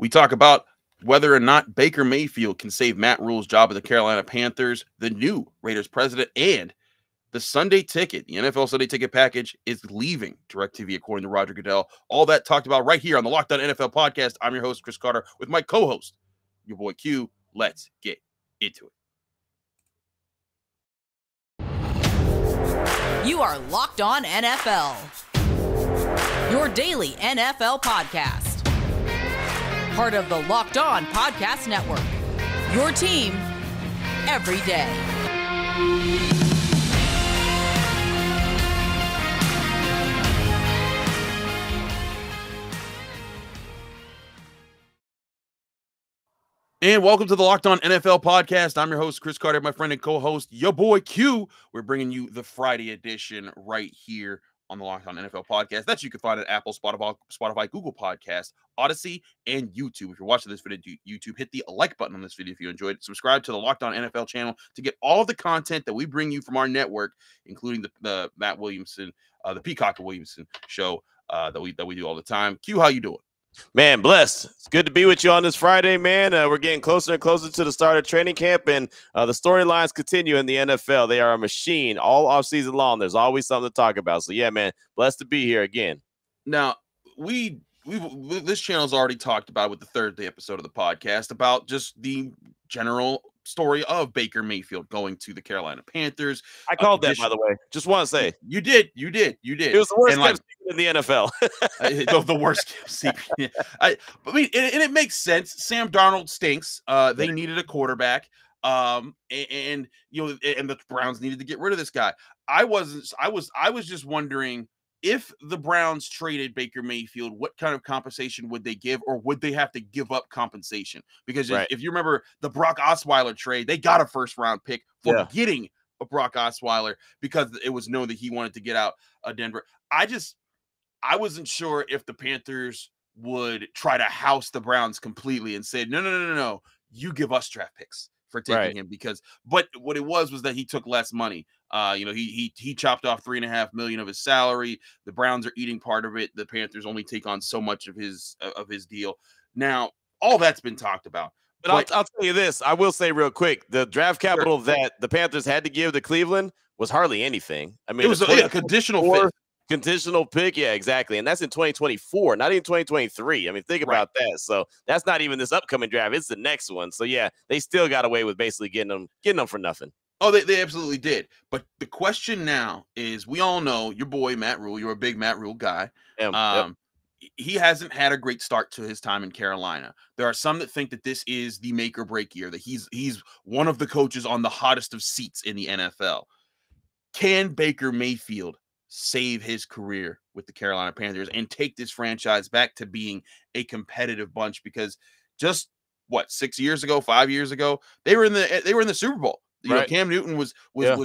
We talk about whether or not Baker Mayfield can save Matt Rhule's job at the Carolina Panthers, the new Raiders president, and the Sunday ticket. The NFL Sunday ticket package is leaving DirecTV, according to Roger Goodell. All that talked about right here on the Locked On NFL podcast. I'm your host, Chris Carter, with my co-host, your boy Q. Let's get into it. You are Locked On NFL, your daily NFL podcast. Part of the Locked On Podcast Network, your team every day. And welcome to the Locked On NFL podcast. I'm your host, Chris Carter, my friend and co-host, your boy Q. We're bringing you the Friday edition right here on the Locked On NFL podcast. That you can find at Apple, Spotify, Google Podcasts, Odyssey, and YouTube. If you're watching this video on YouTube, hit the like button on this video if you enjoyed it. Subscribe to the Locked On NFL channel to get all of the content that we bring you from our network, including the Matt Williamson, the Peacock Williamson show that we do all the time. Q, how you doing? Man, blessed. It's good to be with you on this Friday, man. We're getting closer and closer to the start of training camp, and the storylines continue in the NFL. They are a machine all offseason long. There's always something to talk about. So, yeah, man, blessed to be here again. Now, this channel's already talked about with the Thursday episode of the podcast about just the general story of Baker Mayfield going to the Carolina Panthers. I called that, by the way. Just want to say. You did. It was the worst kept secret in the NFL. The worst kept secret. I mean, and it makes sense. Sam Darnold stinks. They needed a quarterback. And the Browns needed to get rid of this guy. I was just wondering, if the Browns traded Baker Mayfield, what kind of compensation would they give, or would they have to give up compensation? Because if you remember the Brock Osweiler trade, they got a first-round pick for getting a Brock Osweiler because it was known that he wanted to get out of Denver. I wasn't sure if the Panthers would try to house the Browns completely and say, no, you give us draft picks for taking him, but what it was that he took less money. He chopped off $3.5 million of his salary. The Browns are eating part of it. The Panthers only take on so much of his deal. Now, all that's been talked about. But I'll tell you this. I will say real quick, the draft capital that the Panthers had to give to Cleveland was hardly anything. I mean, it was a conditional pick. Conditional pick, yeah, exactly. And that's in 2024, not even 2023. I mean, think about that. So that's not even this upcoming draft. It's the next one. So, yeah, they still got away with basically getting them for nothing. Oh, they absolutely did. But the question now is, we all know your boy, Matt Rhule. You're a big Matt Rhule guy. He hasn't had a great start to his time in Carolina. There are some that think that this is the make or break year, that he's one of the coaches on the hottest of seats in the NFL. Can Baker Mayfield save his career with the Carolina Panthers and take this franchise back to being a competitive bunch? Because just 5 years ago, they were in the Super Bowl. You know, Cam Newton was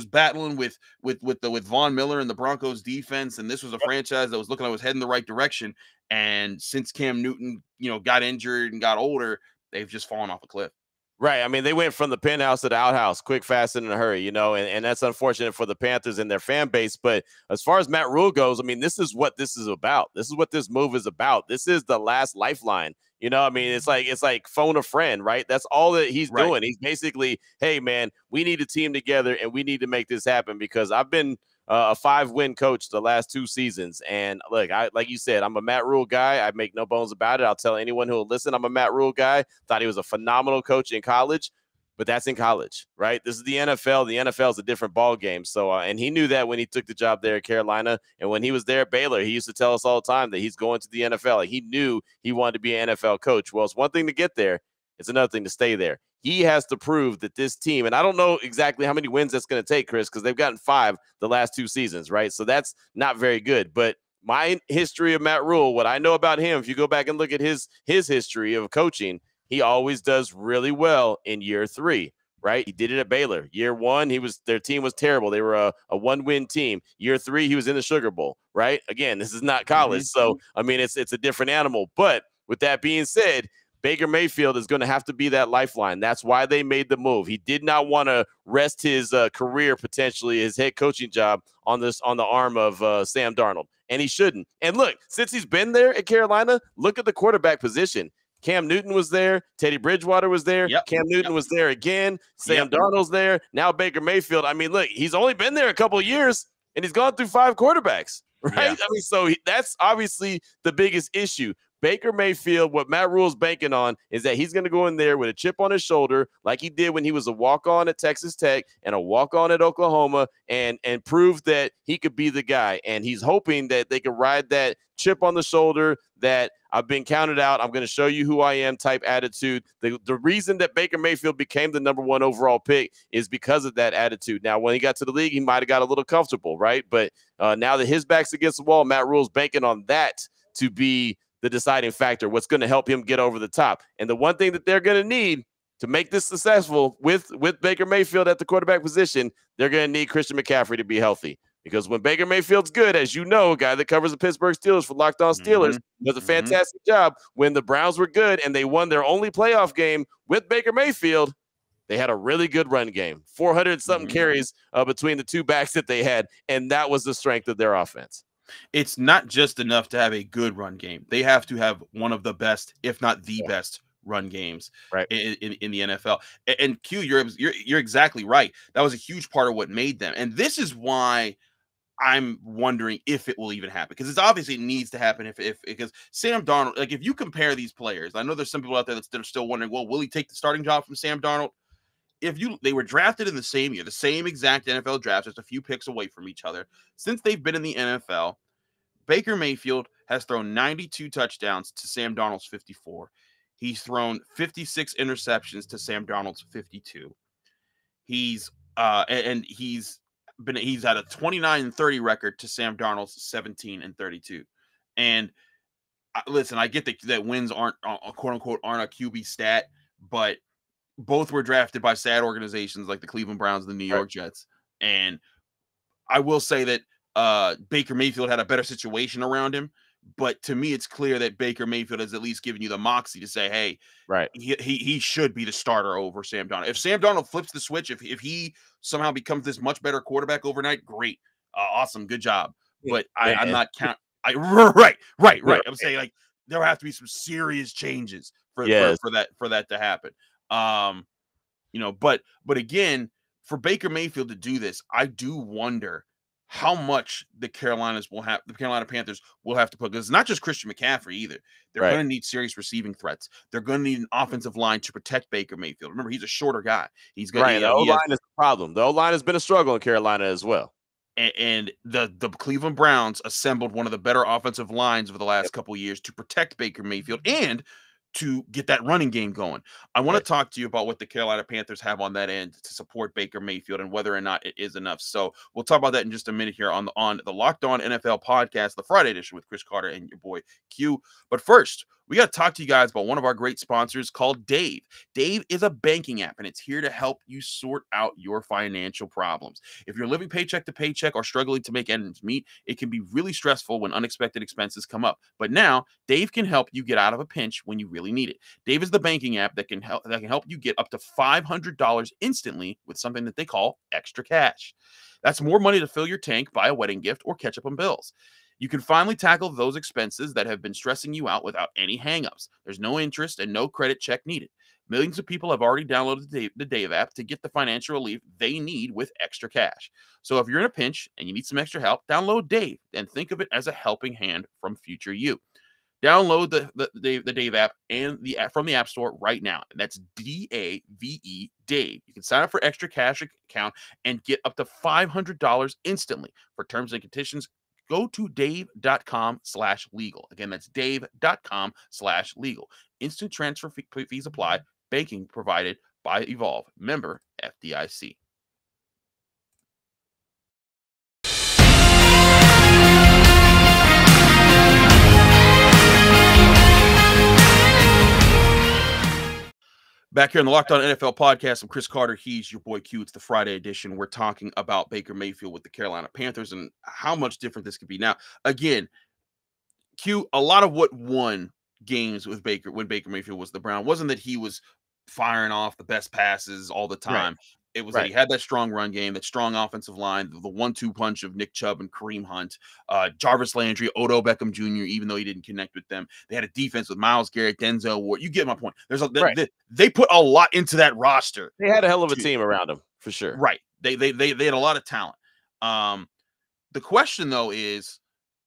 battling with Von Miller and the Broncos defense, and this was a franchise that was looking like it was heading the right direction. And since Cam Newton, got injured and got older, they've just fallen off a cliff. Right. I mean, they went from the penthouse to the outhouse, quick, fast, and in a hurry, and that's unfortunate for the Panthers and their fan base. But as far as Matt Rhule goes, I mean, this is what this is about. This is what this move is about. This is the last lifeline. I mean, it's like phone a friend, right? That's all that he's doing. He's basically, hey, man, we need a team together, and we need to make this happen, because I've been a 5-win coach the last 2 seasons. And look, like you said, I'm a Matt Rhule guy. I make no bones about it. I'll tell anyone who will listen, I'm a Matt Rhule guy. Thought he was a phenomenal coach in college, but that's in college, right? This is the NFL. The NFL is a different ball game. So, and he knew that when he took the job there at Carolina, and when he was there at Baylor, he used to tell us all the time that he's going to the NFL. Like, he knew he wanted to be an NFL coach. Well, it's one thing to get there. It's another thing to stay there. He has to prove that this team, and I don't know exactly how many wins that's going to take, Chris, because they've gotten 5 the last 2 seasons, right? So that's not very good. But my history of Matt Rhule, what I know about him, if you go back and look at his history of coaching, he always does really well in year 3, right? He did it at Baylor. Year 1, their team was terrible. They were a 1-win team. Year 3, he was in the Sugar Bowl, right? Again, this is not college. So, I mean, it's a different animal. But with that being said, Baker Mayfield is going to have to be that lifeline. That's why they made the move. He did not want to rest his career, potentially his head coaching job, on the arm of Sam Darnold, and he shouldn't. And look, since he's been there at Carolina, look at the quarterback position. Cam Newton was there. Teddy Bridgewater was there. Yep. Cam Newton was there again. Sam Yep. Darnold's there. Now Baker Mayfield. I mean, look, he's only been there a couple of years, and he's gone through 5 quarterbacks, right? Yeah. I mean, so that's obviously the biggest issue. Baker Mayfield, what Matt Rhule is banking on is that he's going to go in there with a chip on his shoulder like he did when he was a walk-on at Texas Tech and a walk-on at Oklahoma and prove that he could be the guy. And he's hoping that they can ride that chip on the shoulder, that I've been counted out, I'm going to show you who I am type attitude. The reason that Baker Mayfield became the #1 overall pick is because of that attitude. Now, when he got to the league, he might have got a little comfortable, right? But now that his back's against the wall, Matt Rhule's banking on that to be the deciding factor, what's going to help him get over the top. And the one thing that they're going to need to make this successful with Baker Mayfield at the quarterback position, they're going to need Christian McCaffrey to be healthy. Because when Baker Mayfield's good, as you know, a guy that covers the Pittsburgh Steelers for Locked On Steelers, does a fantastic job. When the Browns were good and they won their only playoff game with Baker Mayfield, they had a really good run game, 400-something carries between the two backs that they had, and that was the strength of their offense. It's not just enough to have a good run game. They have to have one of the best, if not the best, run games in the NFL. And Q, you're exactly right. That was a huge part of what made them. And this is why I'm wondering if it will even happen, because it's obviously it needs to happen. Because Sam Darnold, like if you compare these players, I know there's some people out there that are still wondering, well, will he take the starting job from Sam Darnold? They were drafted in the same year, the same exact NFL draft, just a few picks away from each other. Since they've been in the NFL, Baker Mayfield has thrown 92 touchdowns to Sam Darnold's 54. He's thrown 56 interceptions to Sam Darnold's 52. He's had a 29-30 record to Sam Darnold's 17-32. And listen, I get that wins aren't quote unquote aren't a QB stat, but both were drafted by sad organizations like the Cleveland Browns and the New York Jets. And I will say that Baker Mayfield had a better situation around him, but to me, it's clear that Baker Mayfield has at least given you the moxie to say, hey, he should be the starter over Sam Darnold. If Sam Darnold flips the switch, if he somehow becomes this much better quarterback overnight, great. Awesome. Good job. But I'm not counting. Right. I'm saying like there have to be some serious changes for that to happen. But again, for Baker Mayfield to do this, I do wonder how much the Carolina Panthers will have to put, because it's not just Christian McCaffrey either. They're going to need serious receiving threats. They're going to need an offensive line to protect Baker Mayfield. Remember, he's a shorter guy. He's going the O-line is a problem. The O-line has been a struggle in Carolina as well. And the Cleveland Browns assembled one of the better offensive lines over the last couple of years to protect Baker Mayfield and to get that running game going. I want to talk to you about what the Carolina Panthers have on that end to support Baker Mayfield and whether or not it is enough. So we'll talk about that in just a minute here on the Locked On NFL podcast, the Friday edition with Chris Carter and your boy Q. But first, we got to talk to you guys about one of our great sponsors called Dave. Dave is a banking app, and it's here to help you sort out your financial problems. If you're living paycheck to paycheck or struggling to make ends meet, it can be really stressful when unexpected expenses come up. But now, Dave can help you get out of a pinch when you really need it. Dave is the banking app that can help you get up to $500 instantly with something that they call extra cash. That's more money to fill your tank, buy a wedding gift, or catch up on bills. You can finally tackle those expenses that have been stressing you out without any hangups. There's no interest and no credit check needed. Millions of people have already downloaded the Dave app to get the financial relief they need with extra cash. So if you're in a pinch and you need some extra help, download Dave and think of it as a helping hand from future you. Download the Dave app and the app from the App Store right now. That's DAVE, Dave. You can sign up for extra cash account and get up to $500 instantly. For terms and conditions, go to dave.com/legal. Again, that's dave.com/legal. Instant transfer fees apply. Banking provided by Evolve. Member FDIC. Back here on the Locked On NFL podcast, I'm Chris Carter. He's your boy Q. It's the Friday edition. We're talking about Baker Mayfield with the Carolina Panthers and how much different this could be. Now, again, Q, a lot of what won games with Baker when Baker Mayfield was the Brown wasn't that he was firing off the best passes all the time. It was that Right. he had that strong run game, that strong offensive line, the 1-2 punch of Nick Chubb and Kareem Hunt, Jarvis Landry, Odell Beckham Jr., even though he didn't connect with them. They had a defense with Myles Garrett, Denzel Ward. You get my point. Right. They put a lot into that roster. They had a hell of a team around him, for sure. Right. They had a lot of talent. The question, though, is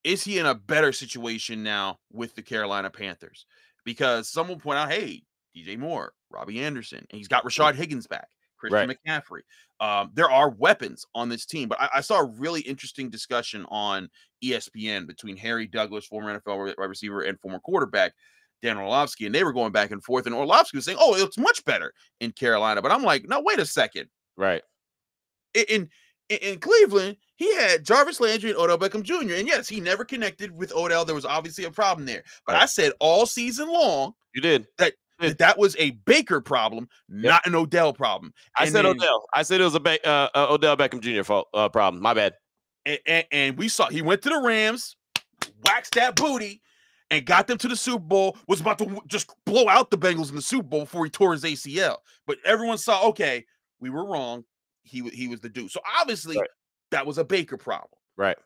he in a better situation now with the Carolina Panthers? Because someone will point out, hey, DJ Moore, Robby Anderson, and he's got Rashard Higgins back, Christian McCaffrey. There are weapons on this team, but I saw a really interesting discussion on ESPN between Harry Douglas, former NFL wide receiver and former quarterback, Dan Orlovsky, and they were going back and forth, and Orlovsky was saying, oh, it's much better in Carolina. But I'm like, no, wait a second. Right. In Cleveland, he had Jarvis Landry and Odell Beckham Jr. And yes, he never connected with Odell. There was obviously a problem there. But I said all season long that was a Baker problem, not an Odell problem. I said Odell. I said it was a Odell Beckham Jr. problem. My bad. And we saw he went to the Rams, waxed that booty, and got them to the Super Bowl, was about to just blow out the Bengals in the Super Bowl before he tore his ACL. But everyone saw, okay, we were wrong. He was the dude. So obviously that was a Baker problem. Right.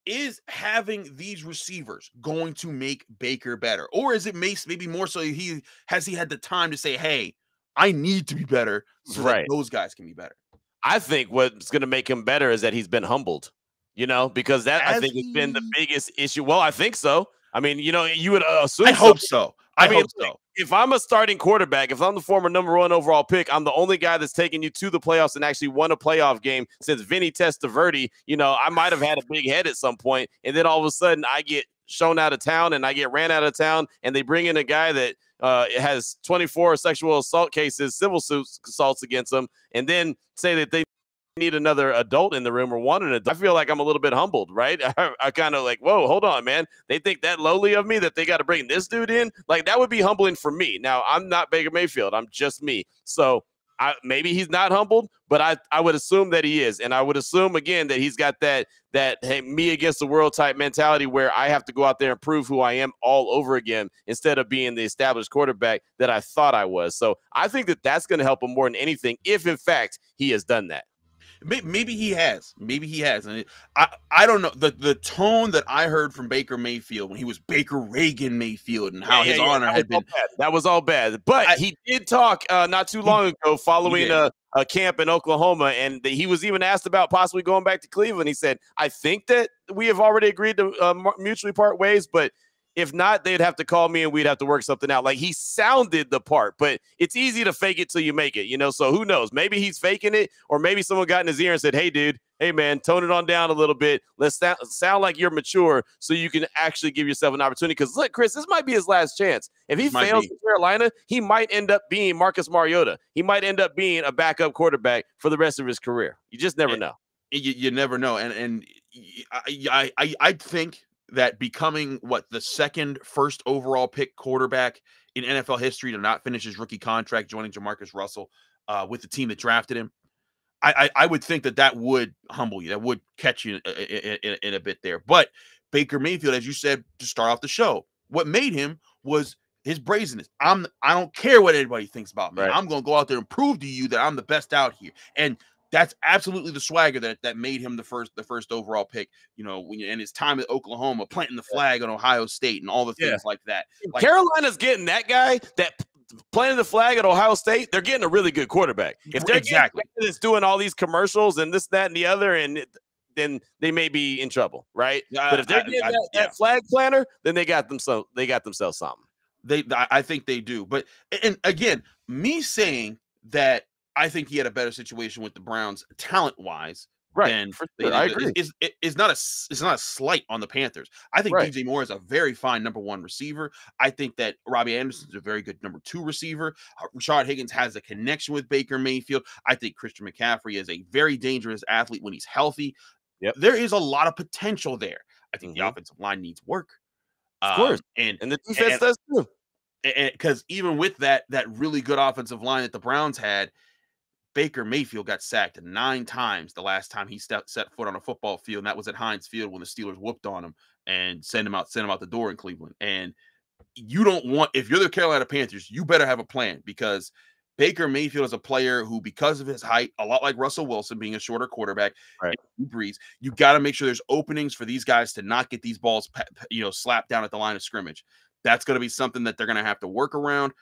Is having these receivers going to make Baker better? Or is it maybe more so he had the time to say, hey, I need to be better so that those guys can be better? I think what's going to make him better is that he's been humbled, because I think it's been the biggest issue. Well, I think so. I mean, you would assume. I hope so. I hope so. If I'm a starting quarterback, if I'm the former #1 overall pick, I'm the only guy that's taken you to the playoffs and actually won a playoff game since Vinny Testaverde. I might have had a big head at some point, and then all of a sudden I get shown out of town and I get ran out of town, and they bring in a guy that has 24 sexual assault cases, civil suits assaults against him, and then say that they need another adult in the room or want an adult. I feel like I'm a little bit humbled, right? I kind of like, whoa, hold on, man. They think that lowly of me that they got to bring this dude in? Like, that would be humbling for me. Now, I'm not Baker Mayfield. I'm just me. So maybe he's not humbled, but I would assume that he is. And I would assume, again, that he's got that hey, me against the world type mentality where I have to go out there and prove who I am all over again instead of being the established quarterback that I thought I was. So I think that that's going to help him more than anything if, in fact, he has done that. Maybe he has. And I don't know. The tone that I heard from Baker Mayfield when he was Baker Reagan Mayfield and how his honor had been. That was all bad. But he did talk not too long ago following a camp in Oklahoma, and he was even asked about possibly going back to Cleveland. He said, I think that we have already agreed to mutually part ways, but if not, they'd have to call me and we'd have to work something out. Like, he sounded the part, but it's easy to fake it till you make it, So who knows? Maybe he's faking it, or maybe someone got in his ear and said, hey, dude, hey, man, tone it on down a little bit. Let's sound like you're mature so you can actually give yourself an opportunity. Because, look, Chris, this might be his last chance. If he fails in Carolina, he might end up being Marcus Mariota. He might end up being a backup quarterback for the rest of his career. You just never know. You never know. And I think that becoming the second first overall pick quarterback in NFL history to not finish his rookie contract, joining Jamarcus Russell with the team that drafted him, I would think that would humble you. That would catch you in a bit there. But Baker Mayfield, as you said to start off the show, what made him was his brazenness. I don't care what anybody thinks about me. Right. I'm going to go out there and prove to you that I'm the best out here. And that's absolutely the swagger that made him the first overall pick, and his time at Oklahoma, planting the flag on Ohio State and all the things like that. Like, Carolina's getting that guy that planting the flag at Ohio State. They're getting a really good quarterback. If they're getting that's doing all these commercials and this, that, and the other, and then they may be in trouble, right? But if they're getting that flag planter, then they got themselves something. I think they do. But and again, me saying that I think he had a better situation with the Browns talent-wise than I agree. It's not a slight on the Panthers. I think DJ Moore is a very fine #1 receiver. I think that Robby Anderson is a very good #2 receiver. Rashard Higgins has a connection with Baker Mayfield. I think Christian McCaffrey is a very dangerous athlete when he's healthy. Yep. There is a lot of potential there. I think the offensive line needs work. Of course. And the defense does too. Because even with that really good offensive line that the Browns had, Baker Mayfield got sacked 9 times the last time he set foot on a football field, and that was at Heinz Field when the Steelers whooped on him and sent him out the door in Cleveland. And you don't want, if you're the Carolina Panthers, you better have a plan, because Baker Mayfield is a player who, because of his height, a lot like Russell Wilson being a shorter quarterback, Right. and Brees, you got to make sure there's openings for these guys to not get these balls, slapped down at the line of scrimmage. That's going to be something that they're going to have to work around.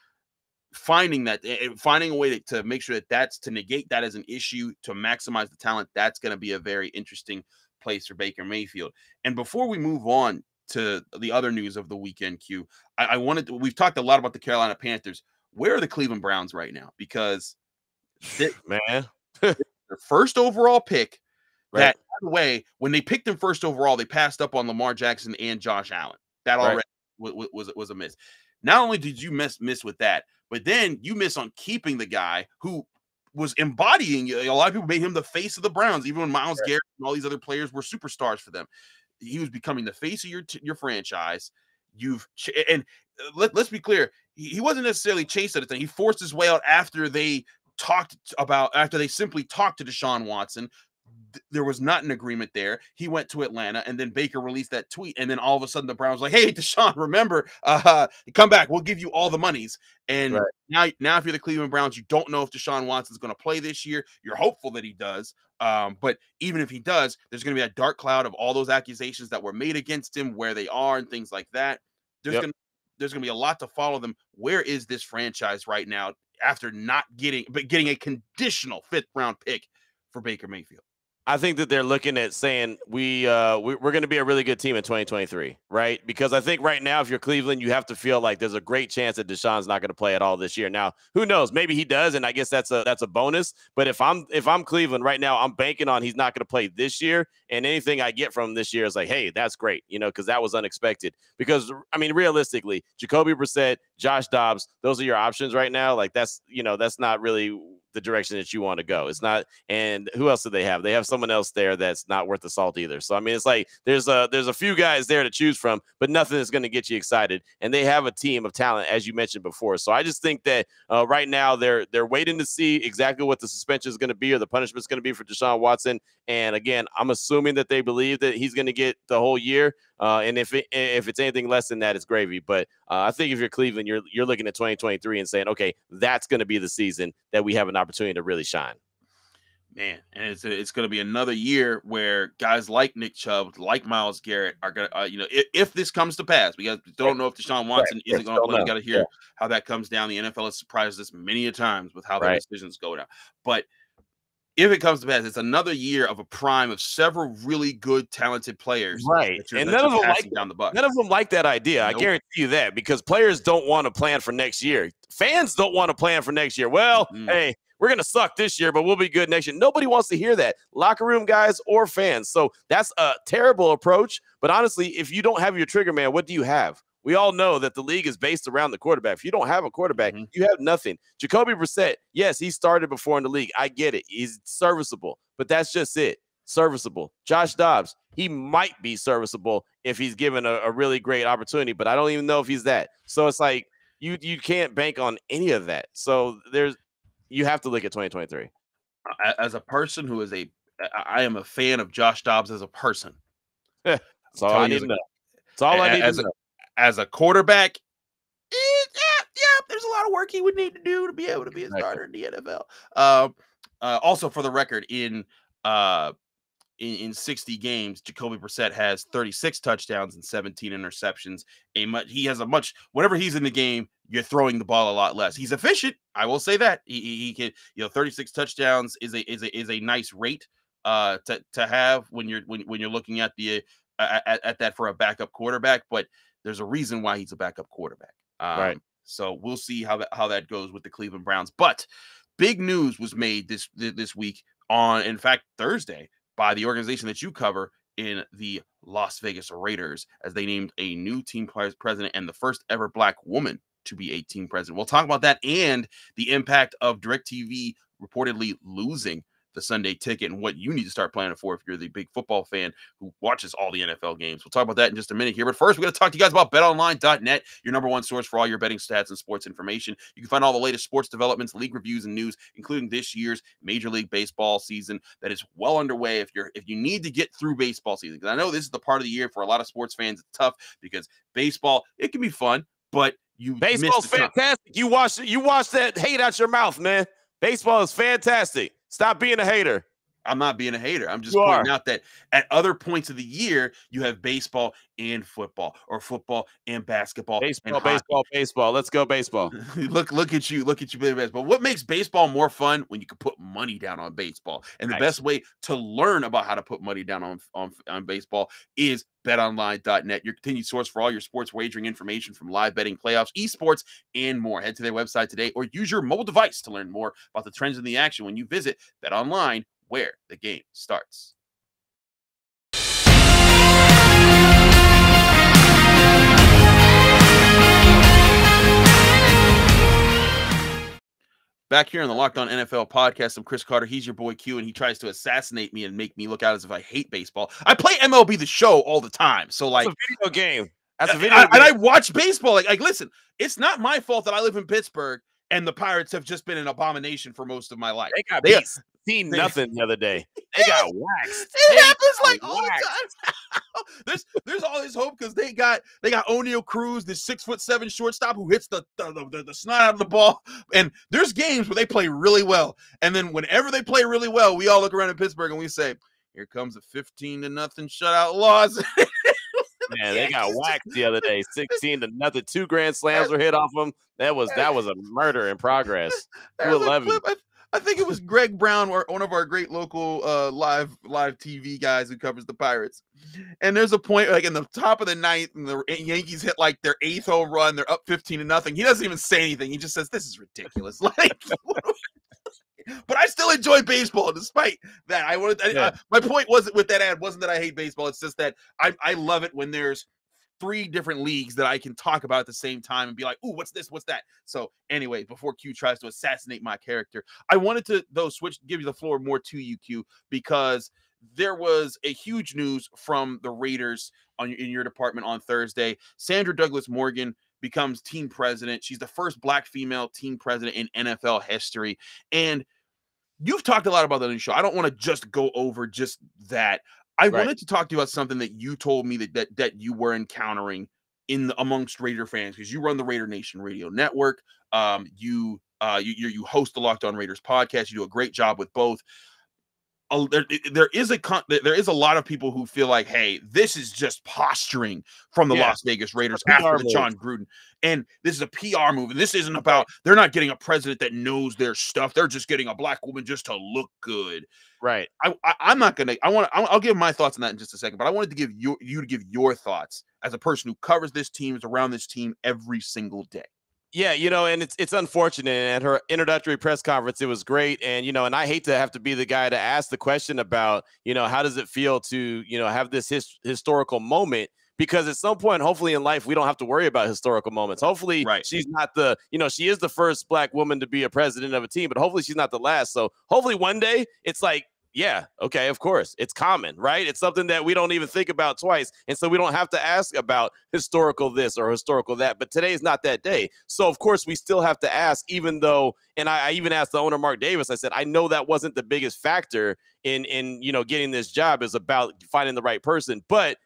Finding a way to make sure that's to negate that as an issue to maximize the talent. That's going to be a very interesting place for Baker Mayfield. And before we move on to the other news of the weekend, Q, we've talked a lot about the Carolina Panthers. Where are the Cleveland Browns right now? Because man, their first overall pick, right. that, by the way, when they picked him first overall, they passed up on Lamar Jackson and Josh Allen. That already was a miss. Not only did you miss with that, but then you miss on keeping the guy who was embodying, a lot of people made him the face of the Browns, even when Myles Garrett and all these other players were superstars for them. He was becoming the face of your franchise. Let's be clear, he wasn't necessarily chased at a thing. He forced his way out after they simply talked to Deshaun Watson. There was not an agreement there. He went to Atlanta, and then Baker released that tweet, and then all of a sudden the Browns were like, "Hey, Deshaun, remember, come back. We'll give you all the monies." And now, if you're the Cleveland Browns, you don't know if Deshaun Watson's going to play this year. You're hopeful that he does, but even if he does, there's going to be a dark cloud of all those accusations that were made against him, where they are, and things like that. There's going to be a lot to follow them. Where is this franchise right now after not getting a conditional 5th round pick for Baker Mayfield? I think that they're looking at saying we're going to be a really good team in 2023, right? Because I think right now, if you're Cleveland, you have to feel like there's a great chance that Deshaun's not going to play at all this year. Now, who knows? Maybe he does, and I guess that's a bonus. But if I'm Cleveland right now, I'm banking on he's not going to play this year, and anything I get from him this year is like, hey, that's great, because that was unexpected. Because I mean, realistically, Jacoby Brissett, Josh Dobbs, those are your options right now. Like that's not really the direction that you want to go. It's not. And who else do they have? They have someone else there that's not worth the salt either. So I mean, it's like there's a few guys there to choose from, but nothing is going to get you excited. And they have a team of talent, as you mentioned before. So I just think that right now they're waiting to see exactly what the suspension is going to be or the punishment is going to be for Deshaun Watson. And again, I'm assuming that they believe that he's going to get the whole year. And if it's anything less than that, it's gravy. But I think if you're Cleveland, you're looking at 2023 and saying, okay, that's going to be the season that we have an opportunity to really shine. Man, and it's going to be another year where guys like Nick Chubb, like Myles Garrett are going to, if this comes to pass, because we don't know if Deshaun Watson isn't going to play. We got to hear how that comes down. The NFL has surprised us many a times with how their decisions go down. But if it comes to pass, it's another year of a prime of several really good, talented players. Right. And none of them like that idea. Nope. I guarantee you that, because players don't want to plan for next year. Fans don't want to plan for next year. Well, hey, we're going to suck this year, but we'll be good next year. Nobody wants to hear that, locker room guys or fans. So that's a terrible approach. But honestly, if you don't have your trigger man, what do you have? We all know that the league is based around the quarterback. If you don't have a quarterback, you have nothing. Jacoby Brissett, yes, he started before in the league. I get it. He's serviceable, but that's just it. Serviceable. Josh Dobbs, he might be serviceable if he's given a really great opportunity, but I don't even know if he's that. So it's like you can't bank on any of that. So you have to look at 2023. As a person who I am a fan of Josh Dobbs as a person. That's all I need to know. That's all I need to know. As a quarterback, there's a lot of work he would need to do to be able to be a starter in the NFL. Also, for the record, in 60 games, Jacoby Brissett has 36 touchdowns and 17 interceptions. Whenever he's in the game, you're throwing the ball a lot less. He's efficient. I will say that he can. 36 touchdowns is a nice rate to have when you're looking at at that for a backup quarterback. But there's a reason why he's a backup quarterback. Right. So we'll see how that goes with the Cleveland Browns. But big news was made this week on, in fact, Thursday, by the organization that you cover in the Las Vegas Raiders, as they named a new team president and the first ever Black woman to be a team president. We'll talk about that and the impact of DirecTV reportedly losing the Sunday ticket and what you need to start planning for if you're the big football fan who watches all the NFL games. We'll talk about that in just a minute here. But first, we're going to talk to you guys about betonline.net, your number one source for all your betting stats and sports information. You can find all the latest sports developments, league reviews, and news, including this year's Major League Baseball season that is well underway. If you need to get through baseball season, because I know this is the part of the year for a lot of sports fans, it's tough because baseball, it can be fun, but you missed Baseball's the time. fantastic. You wash that hate out your mouth, man. Baseball is fantastic. Stop being a hater. I'm not being a hater. I'm just pointing out that at other points of the year, you have baseball and football, or football and basketball. Baseball. Let's go baseball. look at you playing baseball. What makes baseball more fun? When you can put money down on baseball. And the best way to learn about how to put money down on baseball is betonline.net, your continued source for all your sports wagering information, from live betting, playoffs, esports, and more. Head to their website today or use your mobile device to learn more about the trends in the action when you visit BetOnline, where the game starts. Back here on the Locked On NFL podcast, I'm Chris Carter. He's your boy Q, and he tries to assassinate me and make me look out as if I hate baseball. I play MLB The Show all the time, so like, it's a video game. That's a video game. And I watch baseball. Like, listen, it's not my fault that I live in Pittsburgh and the Pirates have just been an abomination for most of my life. They got beat 16-0 the other day. They got waxed. It happens like all the time. There's all this hope because they got O'Neal Cruz, this 6'7" shortstop who hits the snot out of the ball. And there's games where they play really well. And then whenever they play really well, we all look around in Pittsburgh and we say, here comes a 15-0 shutout loss. Man, they got waxed the other day, 16-0. 2 grand slams were hit off them. That was a murder in progress. 2-11. I think it was Greg Brown, one of our great local live TV guys who covers the Pirates. And there's a point like in the top of the ninth, and the Yankees hit like their 8th home run. They're up 15-0. He doesn't even say anything. He just says, "This is ridiculous." Like, but I still enjoy baseball despite that. My point wasn't with that ad wasn't that I hate baseball. It's just that I love it when there's 3 different leagues that I can talk about at the same time and be like, "Ooh, what's this? What's that?" So anyway, before Q tries to assassinate my character, I wanted to give you the floor more to you, Q, because there was a huge news from the Raiders in your department on Thursday. Sandra Douglass Morgan becomes team president. She's the first Black female team president in NFL history. And you've talked a lot about that on the show. I don't want to just go over just that. I wanted to talk to you about something that you told me that you were encountering amongst Raider fans, because you run the Raider Nation Radio Network. You host the Locked On Raiders podcast. You do a great job with both. There is a lot of people who feel like, hey, this is just posturing from the Las Vegas Raiders after the John Gruden, and this is a PR move, and this isn't about, they're not getting a president that knows their stuff. They're just getting a Black woman just to look good. Right. I'll give my thoughts on that in just a second, but I wanted to give you to give your thoughts as a person who covers this team, is around this team every single day. Yeah, and it's unfortunate. At her introductory press conference, it was great. And, and I hate to have to be the guy to ask the question about, how does it feel to, have this historical moment? Because at some point, hopefully in life, we don't have to worry about historical moments. Hopefully she's not she is the first Black woman to be a president of a team, but hopefully she's not the last. So hopefully one day it's like, yeah, okay, of course. It's common, right? It's something that we don't even think about twice. And so we don't have to ask about historical this or historical that. But today is not that day. So, of course, we still have to ask, even though, and I even asked the owner, Mark Davis, I said, I know that wasn't the biggest factor in getting this job, is about finding the right person. But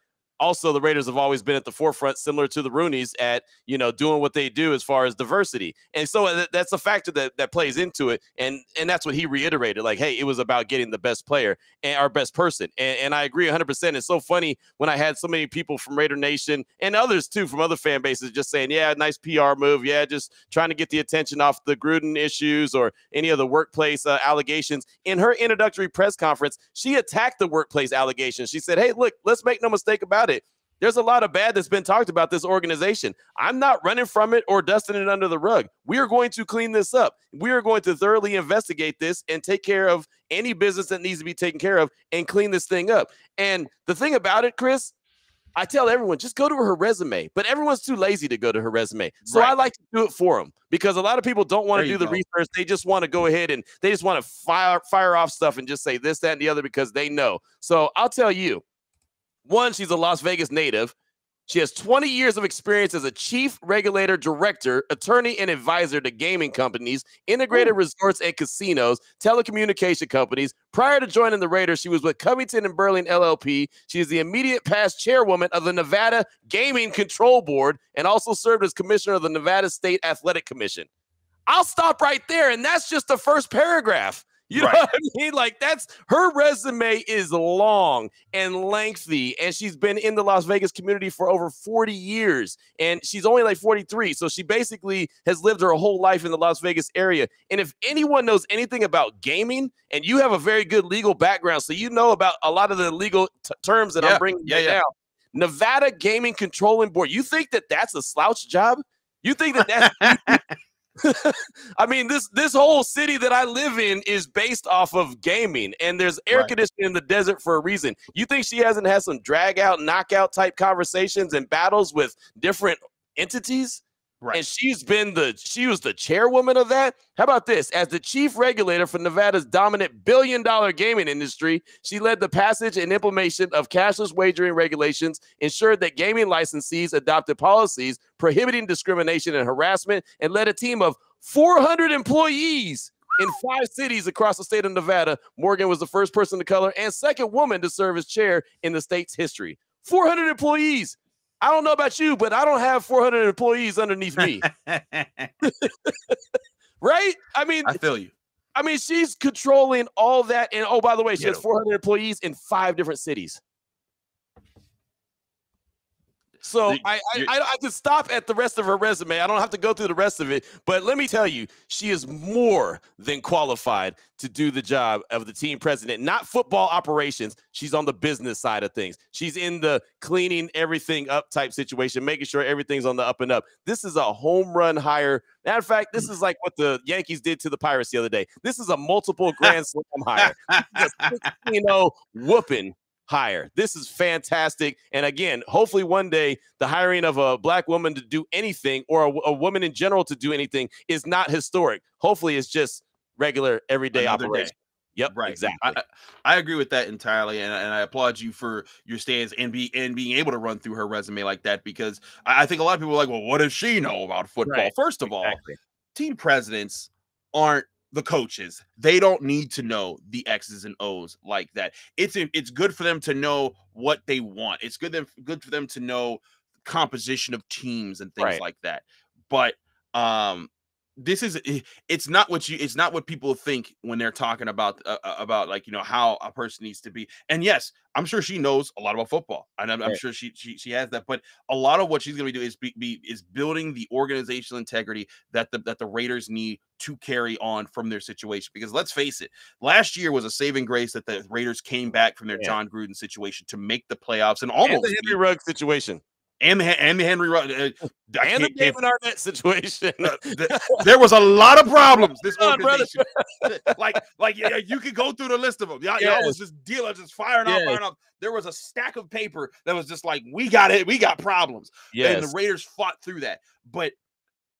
also, the Raiders have always been at the forefront, similar to the Rooneys, at, doing what they do as far as diversity. And so that's a factor that plays into it. And that's what he reiterated, like, hey, it was about getting the best player and our best person. And I agree 100%. It's so funny when I had so many people from Raider Nation and others, too, from other fan bases just saying, yeah, nice PR move. Yeah, just trying to get the attention off the Gruden issues or any of the workplace allegations. In her introductory press conference, she attacked the workplace allegations. She said, hey, look, let's make no mistake about it. There's a lot of bad that's been talked about this organization. I'm not running from it or dusting it under the rug. We are going to clean this up. We are going to thoroughly investigate this and take care of any business that needs to be taken care of and clean this thing up. And the thing about it, Chris, I tell everyone, just go to her resume, but everyone's too lazy to go to her resume. So I like to do it for them, because a lot of people don't want to do the research. They just want to go ahead and they just want to fire off stuff and just say this, that, and the other because they know. So I'll tell you, one, she's a Las Vegas native. She has 20 years of experience as a chief regulator, director, attorney, and advisor to gaming companies, integrated resorts and casinos, telecommunication companies. Prior to joining the Raiders, she was with Covington and Burling LLP. She is the immediate past chairwoman of the Nevada Gaming Control Board and also served as commissioner of the Nevada State Athletic Commission. I'll stop right there, and that's just the first paragraph. You know what I mean? Like, that's her resume is long and lengthy, and she's been in the Las Vegas community for over 40 years, and she's only like 43. So she basically has lived her whole life in the Las Vegas area. And if anyone knows anything about gaming, and you have a very good legal background, so you know about a lot of the legal terms that I'm bringing now, Nevada Gaming Controlling Board, you think that that's a slouch job? You think that that's I mean, this whole city that I live in is based off of gaming, and there's air conditioning in the desert for a reason. You think she hasn't had some drag out, knockout type conversations and battles with different entities? Right. And she was the chairwoman of that. How about this? As the chief regulator for Nevada's dominant billion-dollar gaming industry, she led the passage and implementation of cashless wagering regulations, ensured that gaming licensees adopted policies prohibiting discrimination and harassment, and led a team of 400 employees in 5 cities across the state of Nevada. Morgan was the first person of color and second woman to serve as chair in the state's history. 400 employees. I don't know about you, but I don't have 400 employees underneath me. Right? I mean, I feel you. I mean, she's controlling all that. And oh, by the way, she has 400 employees in 5 different cities. So I could stop at the rest of her resume. I don't have to go through the rest of it. But let me tell you, she is more than qualified to do the job of the team president, not football operations. She's on the business side of things. She's in the cleaning everything up type situation, making sure everything's on the up and up. This is a home run hire. Matter of fact, this is like what the Yankees did to the Pirates the other day. This is a multiple grand slam hire. This is a 16-0 whooping hire. This is fantastic. And again, hopefully one day the hiring of a black woman to do anything, or a woman in general to do anything, is not historic. Hopefully it's just regular everyday operation. Yep, right. Exactly. I agree with that entirely, and I applaud you for your stance and being able to run through her resume like that, because I think a lot of people are like, well, what does she know about football? Right. First of all, team presidents aren't the coaches. They don't need to know the X's and O's like that. It's good for them to know what they want. It's good for them to know composition of teams and things like that. But it's not what people think when they're talking about like, you know, how a person needs to be. And yes, I'm sure she knows a lot about football, and I'm sure she has that. But a lot of what she's going to do is building the organizational integrity that the Raiders need to carry on from their situation. Because let's face it, last year was a saving grace that the Raiders came back from their John Gruden situation to make the playoffs, and almost the Henry Ruggs situation. And the Henry Ruggs and the David Arnett situation. There was a lot of problems. This organization, you could go through the list of them. Y'all was just firing off. There was a stack of paper that was just like, we got it. We got problems. Yes. And the Raiders fought through that. But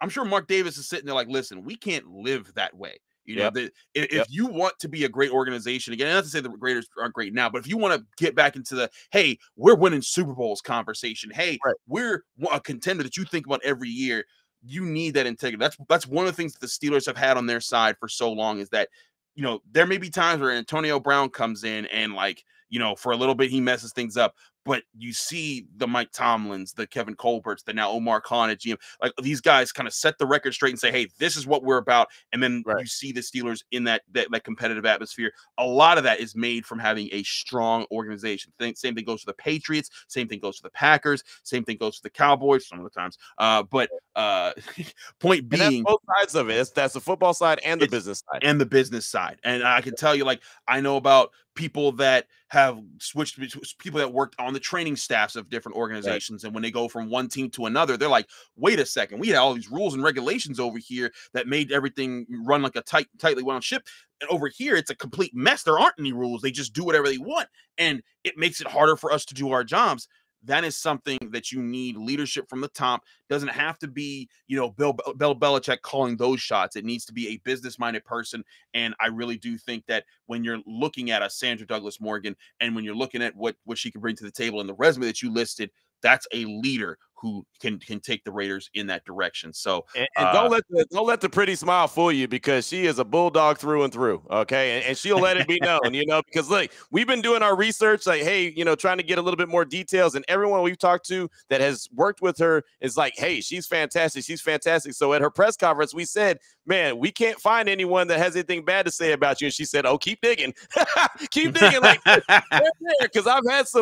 I'm sure Mark Davis is sitting there like, listen, we can't live that way. You know, if you want to be a great organization, again, not to say the Raiders aren't great now, but if you want to get back into the, hey, we're winning Super Bowls conversation, hey, we're a contender that you think about every year, you need that integrity. That's one of the things that the Steelers have had on their side for so long, is that, you know, there may be times where Antonio Brown comes in and, like, you know, for a little bit he messes things up. But you see the Mike Tomlins, the Kevin Colberts, the now Omar Khan at GM, like, these guys kind of set the record straight and say, hey, this is what we're about. And then you see the Steelers in that competitive atmosphere. A lot of that is made from having a strong organization. Same thing goes for the Patriots. Same thing goes for the Packers. Same thing goes for the Cowboys some of the times. Point being, and that's both sides of it. That's the football side and the business side. And the business side. And I can tell you, like, I know about people that have switched, people that worked on the training staffs of different organizations. And when they go from one team to another, they're like, wait a second, we had all these rules and regulations over here that made everything run like a tightly wound ship. And over here, it's a complete mess. There aren't any rules. They just do whatever they want. And it makes it harder for us to do our jobs. That is something that you need leadership from the top. Doesn't have to be, you know, Bill Belichick calling those shots. It needs to be a business-minded person. And I really do think that when you're looking at a Sandra Douglass Morgan, and when you're looking at what she can bring to the table and the resume that you listed, that's a leader who can take the Raiders in that direction. So and don't let the pretty smile fool you, because she is a bulldog through and through. Okay, and she'll let it be known, because look, we've been doing our research, like, hey, trying to get a little bit more details, and everyone we've talked to that has worked with her is like, hey, she's fantastic, she's fantastic. So at her press conference, we said, man, we can't find anyone that has anything bad to say about you. And she said, oh, keep digging, keep digging, like, because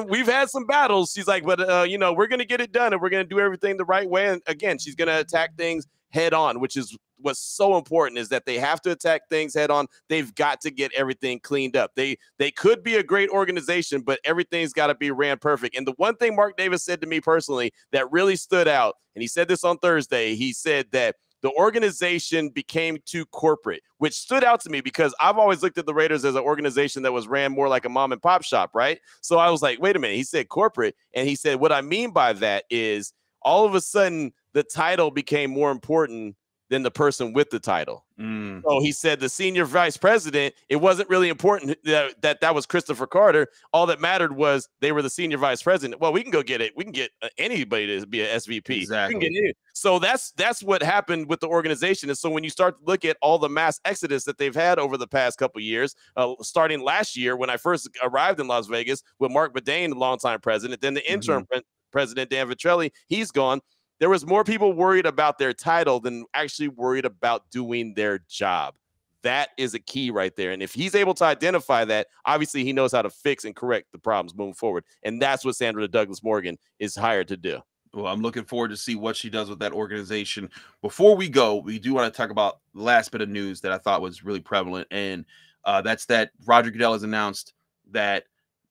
we've had some battles. She's like, but we're gonna get it done, and we're gonna do everything the right way. And again, she's gonna attack things head on, which is what's so important, is that they have to attack things head on. They've got to get everything cleaned up. They could be a great organization, but everything's got to be ran perfect. And the one thing Mark Davis said to me personally that really stood out, and he said this on Thursday, he said that the organization became too corporate, which stood out to me because I've always looked at the Raiders as an organization that was ran more like a mom and pop shop, right? So I was like, wait a minute. He said corporate, and he said, what I mean by that is all of a sudden the title became more important than the person with the title. So he said the senior vice president, it wasn't really important that was Christopher Carter. All that mattered was they were the senior vice president. Well, we can go get it. We can get anybody to be an SVP. Exactly. We can get it. So that's what happened with the organization. And so when you start to look at all the mass exodus that they've had over the past couple of years, starting last year when I first arrived in Las Vegas with Mark Bedane, the longtime president, then the interim president, Dan Vitrelli, he's gone. There was more people worried about their title than actually worried about doing their job. That is a key right there. And if he's able to identify that, obviously he knows how to fix and correct the problems moving forward. And that's what Sandra Douglass Morgan is hired to do. Well, I'm looking forward to see what she does with that organization. Before we go, we do want to talk about the last bit of news that I thought was really prevalent. And that's that Roger Goodell has announced that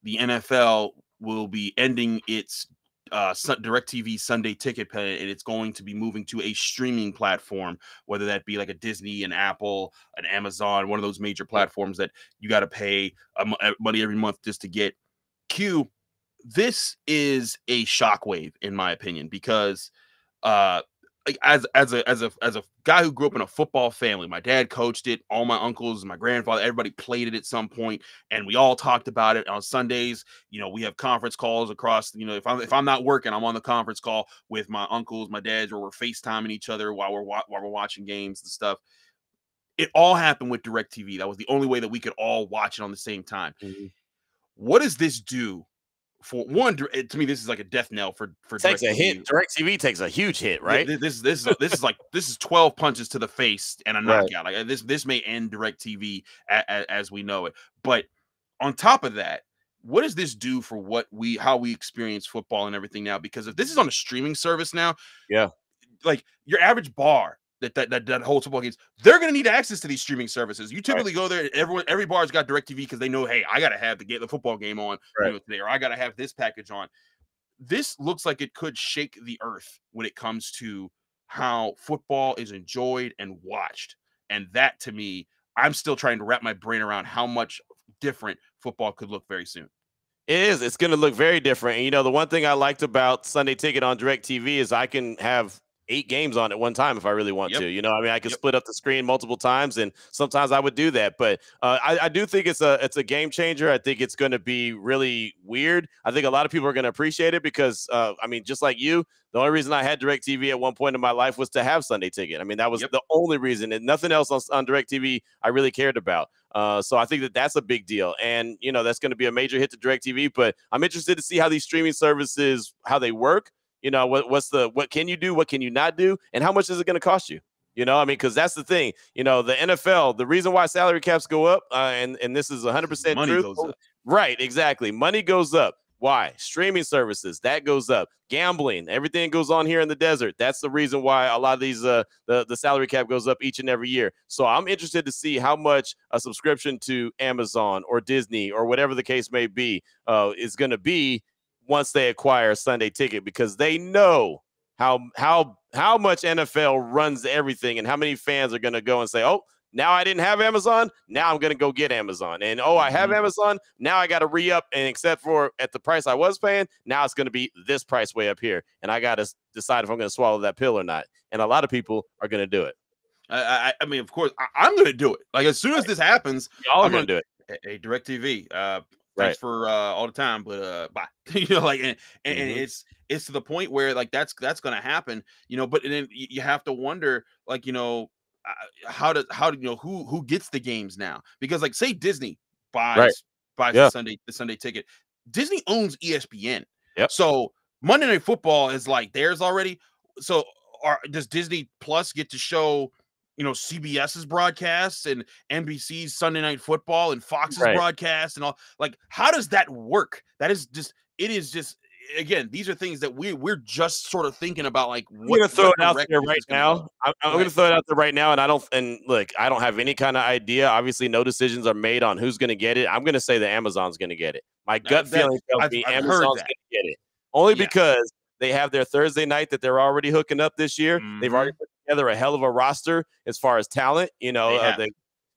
the NFL will be ending its DirecTV Sunday ticket pay, and it's going to be moving to a streaming platform, whether that be like a Disney, an Apple, an Amazon, one of those major platforms that you got to pay money every month just to get. This is a shockwave, in my opinion, because as a guy who grew up in a football family, my dad coached it, all my uncles, my grandfather, everybody played it at some point, and we all talked about it on Sundays. We have conference calls across. If I'm not working, I'm on the conference call with my uncles, my dads, or we're FaceTiming each other while we're watching games and stuff. It all happened with DirecTV. That was the only way that we could all watch it on the same time. What does this do? For one, to me, this is like a death knell for takes a hit. DirecTV takes a huge hit, right? This is 12 punches to the face and a knockout. Like this may end DirecTV as we know it. But on top of that, what does this do for how we experience football and everything now? Because if this is on a streaming service now, like your average bar that holds football games, they're going to need access to these streaming services. You typically go there, every bar's got DirecTV because they know, hey, I got to have the football game on today, or I got to have this package on. This looks like it could shake the earth when it comes to how football is enjoyed and watched. And that, to me, I'm still trying to wrap my brain around how much different football could look very soon. It is. It's going to look very different. And, the one thing I liked about Sunday Ticket on DirecTV is I can have 8 games on at one time if I really want to. I can split up the screen multiple times, and sometimes I would do that. But I do think it's a game changer. I think it's going to be really weird. I think a lot of people are going to appreciate it because, just like you, the only reason I had DirecTV at one point in my life was to have Sunday Ticket. That was the only reason, and nothing else on DirecTV I really cared about. So I think that's a big deal. And, that's going to be a major hit to DirecTV. But I'm interested to see how these streaming services, how they work. What can you do? What can you not do? And how much is it going to cost you? Because that's the thing. The NFL, the reason why salary caps go up, and this is 100% money true. Goes up. Right, exactly. Money goes up. Why? Streaming services, that goes up. Gambling, everything goes on here in the desert. That's the reason why a lot of these the salary cap goes up each and every year. So I'm interested to see how much a subscription to Amazon or Disney or whatever the case may be is going to be once they acquire a Sunday Ticket, because they know how much NFL runs everything and how many fans are going to go and say, oh, now I didn't have Amazon, now I'm going to go get Amazon. And, oh, I have Amazon, now I got to re-up, and except for at the price I was paying, now it's going to be this price way up here. And I got to decide if I'm going to swallow that pill or not. And a lot of people are going to do it. Of course, I'm going to do it. Like, as soon as this happens, y'all are going to do it. Hey, DirecTV, thanks for all the time, but bye. Like, and it's to the point where like that's going to happen, but then you have to wonder, like, how do who gets the games now? Because like, say Disney buys the Sunday ticket. Disney owns ESPN. Yep. So Monday Night Football is like theirs already. So does Disney Plus get to show CBS's broadcasts and NBC's Sunday Night Football and Fox's broadcast and all? Like, how does that work? It is just, again, these are things that we're just sort of thinking about. Like, I'm going to throw it out there right now. I'm going to throw it out there right now. And I don't have any kind of idea. Obviously, no decisions are made on who's going to get it. I'm going to say that Amazon's going to get it. My gut feeling tells me Amazon's going to get it. Only because they have their Thursday night that they're already hooking up this year. Mm-hmm. They've already put together a hell of a roster as far as talent. You know what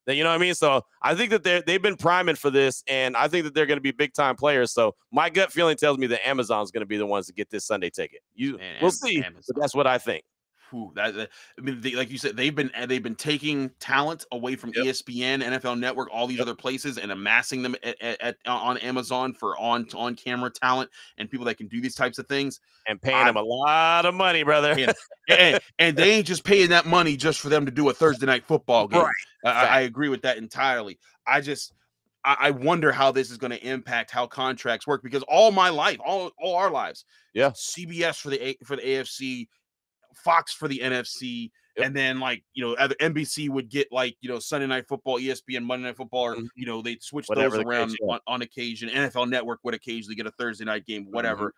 I mean? So I think that they've been priming for this, and I think that they're going to be big-time players. So my gut feeling tells me that Amazon's going to be the ones to get this Sunday ticket. We'll see, but that's what I think. Like you said, they've been taking talent away from ESPN, NFL Network, all these other places, and amassing them on Amazon for on camera talent and people that can do these types of things, and paying them a lot of money, brother. and they ain't just paying that money just for them to do a Thursday night football game. Right. I agree with that entirely. I wonder how this is going to impact how contracts work, because all my life, all our lives, CBS for the AFC, Fox for the NFC, and then like either NBC would get like Sunday Night Football, ESPN Monday Night Football, or they'd switch those around on occasion. NFL Network would occasionally get a Thursday night game, whatever.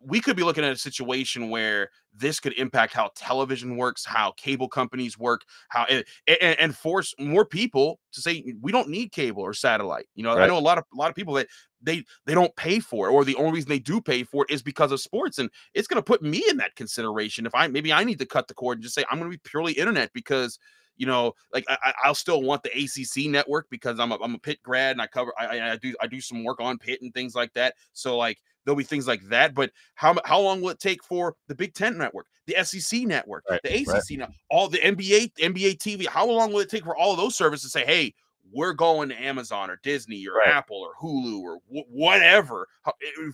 We could be looking at a situation where this could impact how television works, how cable companies work, how and force more people to say we don't need cable or satellite. I know a lot of people that they don't pay for it, or the only reason they do pay for it is because of sports, and it's going to put me in that consideration. If I need to cut the cord and just say I'm going to be purely internet, because like I'll still want the ACC network because I'm a Pitt grad and I do some work on Pitt and things like that. So like there'll be things like that. But how long will it take for the Big Ten network, the SEC network, the ACC network, all the NBA TV? How long will it take for all of those services to say, hey, we're going to Amazon or Disney or Apple or Hulu or whatever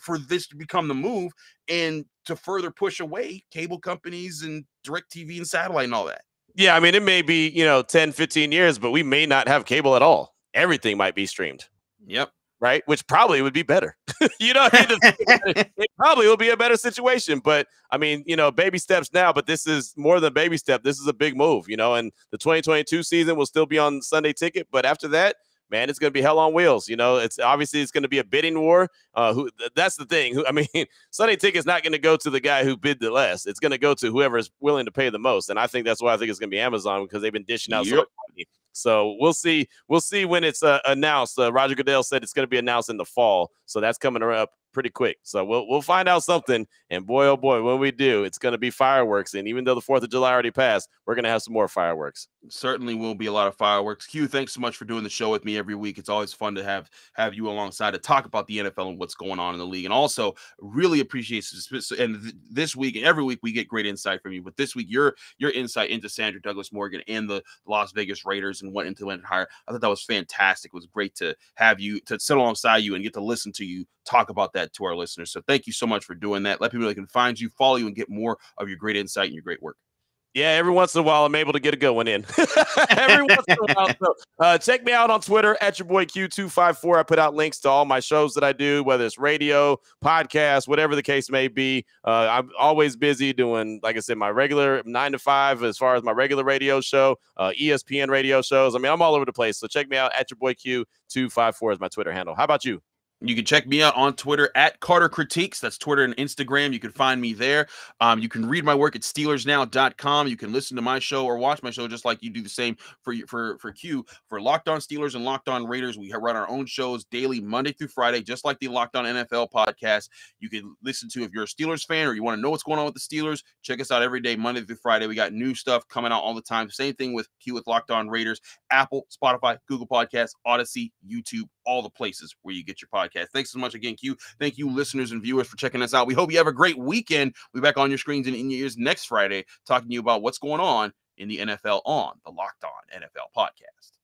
for this to become the move and to further push away cable companies and DirecTV and satellite and all that? Yeah, I mean, it may be, 10, 15 years, but we may not have cable at all. Everything might be streamed. Yep. Right? Which probably would be better. It probably will be a better situation. But, I mean, baby steps now, but this is more than baby step. This is a big move, and the 2022 season will still be on Sunday ticket. But after that, man, it's going to be hell on wheels. It's going to be a bidding war. That's the thing. Sunday ticket's not going to go to the guy who bid the less. It's going to go to whoever is willing to pay the most. And I think that's why I think it's going to be Amazon, because they've been dishing out so much money. So we'll see. We'll see when it's announced. Roger Goodell said it's going to be announced in the fall. So that's coming up pretty quick. So we'll find out something. And boy, oh boy, when we do, it's going to be fireworks. And even though the 4th of July already passed, we're going to have some more fireworks. Certainly will be a lot of fireworks. Q, thanks so much for doing the show with me every week. It's always fun to have you alongside to talk about the NFL and what's going on in the league. And also really appreciate this week and every week we get great insight from you. But this week, your insight into Sandra Douglass Morgan and the Las Vegas Raiders and what went higher. I thought that was fantastic. It was great to have you, to sit alongside you and get to listen to you talk about that to our listeners. So thank you so much for doing that. Let people know they can find you, follow you, and get more of your great insight and your great work. Yeah, every once in a while, I'm able to get a good one in. Every once in a while. So, check me out on Twitter at your boy Q254. I put out links to all my shows that I do, whether it's radio, podcast, whatever the case may be. I'm always busy doing, like I said, my regular 9 to 5 as far as my regular radio show, ESPN radio shows. I'm all over the place. So check me out at your boy Q254 is my Twitter handle. How about you? You can check me out on Twitter at Carter Critiques. That's Twitter and Instagram. You can find me there. You can read my work at SteelersNow.com. You can listen to my show or watch my show just like you do the same for Q. For Locked On Steelers and Locked On Raiders, we run our own shows daily, Monday through Friday, just like the Locked On NFL podcast. You can listen to if you're a Steelers fan or you want to know what's going on with the Steelers. Check us out every day, Monday through Friday. We got new stuff coming out all the time. Same thing with Q with Locked On Raiders, Apple, Spotify, Google Podcasts, Odyssey, YouTube, all the places where you get your podcast. Thanks so much again, Q. Thank you, listeners and viewers, for checking us out. We hope you have a great weekend. We'll be back on your screens and in your ears next Friday, talking to you about what's going on in the NFL on the Locked On NFL podcast.